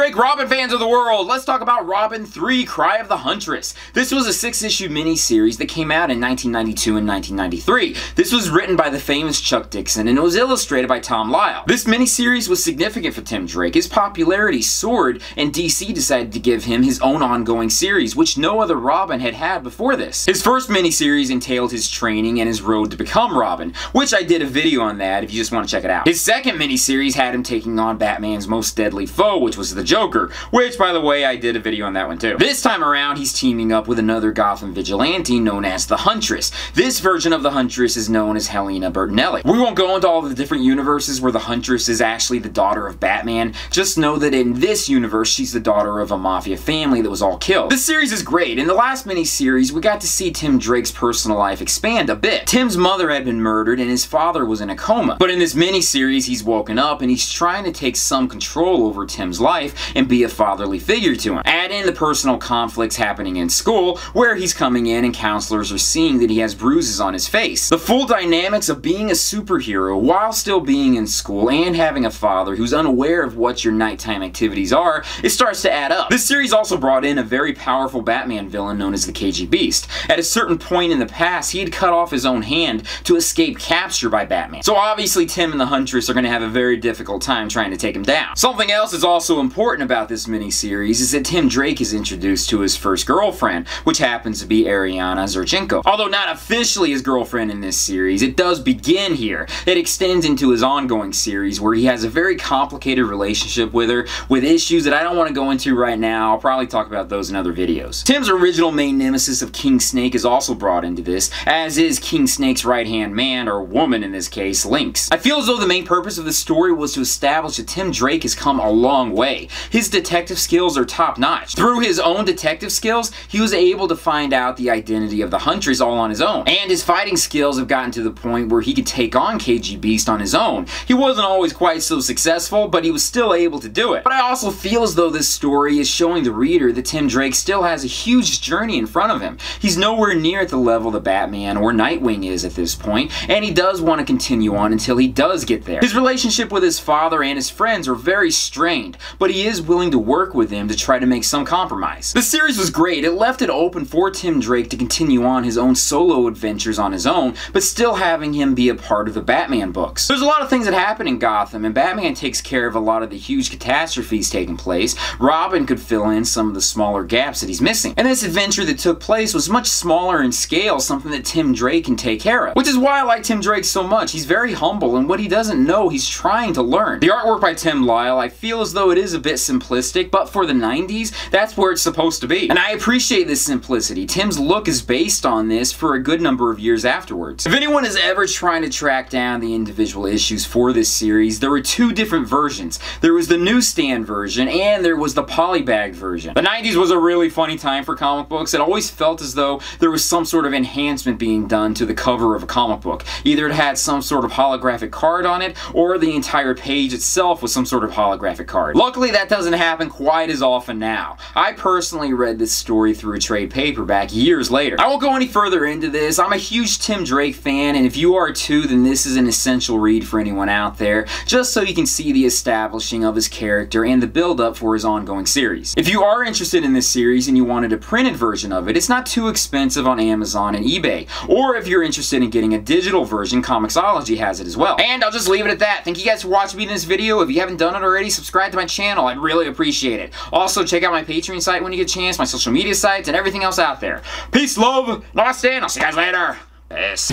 Drake Robin fans of the world, let's talk about Robin 3: Cry of the Huntress. This was a 6-issue miniseries that came out in 1992 and 1993. This was written by the famous Chuck Dixon and it was illustrated by Tom Lyle. This miniseries was significant for Tim Drake. His popularity soared and DC decided to give him his own ongoing series, which no other Robin had had before this. His first miniseries entailed his training and his road to become Robin, which I did a video on that if you just want to check it out. His second miniseries had him taking on Batman's most deadly foe, which was the Joker, which, by the way, I did a video on that one too. This time around, he's teaming up with another Gotham vigilante known as the Huntress. This version of the Huntress is known as Helena Bertinelli. We won't go into all the different universes where the Huntress is actually the daughter of Batman. Just know that in this universe, she's the daughter of a mafia family that was all killed. This series is great. In the last miniseries, we got to see Tim Drake's personal life expand a bit. Tim's mother had been murdered and his father was in a coma. But in this miniseries, he's woken up and he's trying to take some control over Tim's life and be a fatherly figure to him. Add in the personal conflicts happening in school, where he's coming in and counselors are seeing that he has bruises on his face. The full dynamics of being a superhero while still being in school and having a father who's unaware of what your nighttime activities are, it starts to add up. This series also brought in a very powerful Batman villain known as the KGBeast. At a certain point in the past, he had cut off his own hand to escape capture by Batman. So obviously Tim and the Huntress are going to have a very difficult time trying to take him down. Something else is also important about this miniseries is that Tim Drake is introduced to his first girlfriend, which happens to be Ariana Zurchenko. Although not officially his girlfriend in this series, it does begin here. It extends into his ongoing series where he has a very complicated relationship with her, with issues that I don't want to go into right now. I'll probably talk about those in other videos. Tim's original main nemesis of King Snake is also brought into this, as is King Snake's right-hand man, or woman in this case, Lynx. I feel as though the main purpose of the story was to establish that Tim Drake has come a long way. His detective skills are top-notch. Through his own detective skills, he was able to find out the identity of the Huntress all on his own. And his fighting skills have gotten to the point where he could take on KGBeast on his own. He wasn't always quite so successful, but he was still able to do it. But I also feel as though this story is showing the reader that Tim Drake still has a huge journey in front of him. He's nowhere near at the level that Batman or Nightwing is at this point, and he does want to continue on until he does get there. His relationship with his father and his friends are very strained, but he is willing to work with them to try to make some compromise. The series was great. It left it open for Tim Drake to continue on his own solo adventures on his own, but still having him be a part of the Batman books. There's a lot of things that happen in Gotham, and Batman takes care of a lot of the huge catastrophes taking place. Robin could fill in some of the smaller gaps that he's missing. And this adventure that took place was much smaller in scale, something that Tim Drake can take care of. Which is why I like Tim Drake so much. He's very humble, and what he doesn't know, he's trying to learn. The artwork by Tim Lyle, I feel as though it is a bit simplistic, but for the 90s, that's where it's supposed to be. And I appreciate this simplicity. Tim's look is based on this for a good number of years afterwards. If anyone is ever trying to track down the individual issues for this series, there were two different versions. There was the newsstand version, and there was the polybag version. The 90s was a really funny time for comic books. It always felt as though there was some sort of enhancement being done to the cover of a comic book. Either it had some sort of holographic card on it, or the entire page itself was some sort of holographic card. Luckily, that doesn't happen quite as often now. I personally read this story through a trade paperback years later. I won't go any further into this. I'm a huge Tim Drake fan, and if you are too, then this is an essential read for anyone out there, just so you can see the establishing of his character and the build-up for his ongoing series. If you are interested in this series and you wanted a printed version of it, it's not too expensive on Amazon and eBay. Or if you're interested in getting a digital version, Comixology has it as well. And I'll just leave it at that. Thank you guys for watching me in this video. If you haven't done it already, subscribe to my channel. I'd really appreciate it. Also, check out my Patreon site when you get a chance, my social media sites, and everything else out there. Peace, love, namaste, and I'll see you guys later. Peace.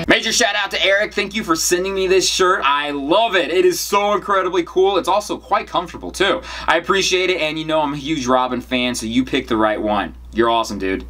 Major shout out to Eric. Thank you for sending me this shirt. I love it. It is so incredibly cool. It's also quite comfortable too. I appreciate it, and you know I'm a huge Robin fan, so you picked the right one. You're awesome, dude.